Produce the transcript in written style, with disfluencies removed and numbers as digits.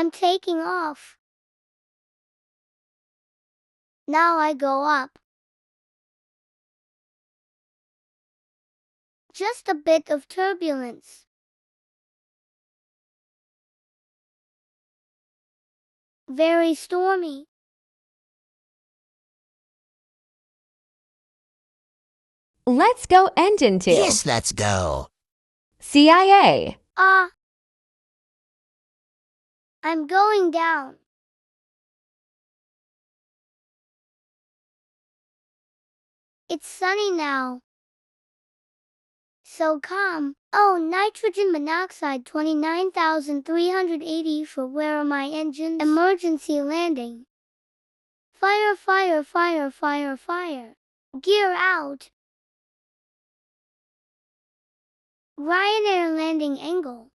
I'm taking off. Now I go up. Just a bit of turbulence. Very stormy. Let's go engine 2. Yes, let's go. CIA. I'm going down. It's sunny now. So calm. Oh, nitrogen monoxide 29,380 for where are my engines? Emergency landing. Fire, fire, fire, fire, fire. Gear out. Ryanair landing angle.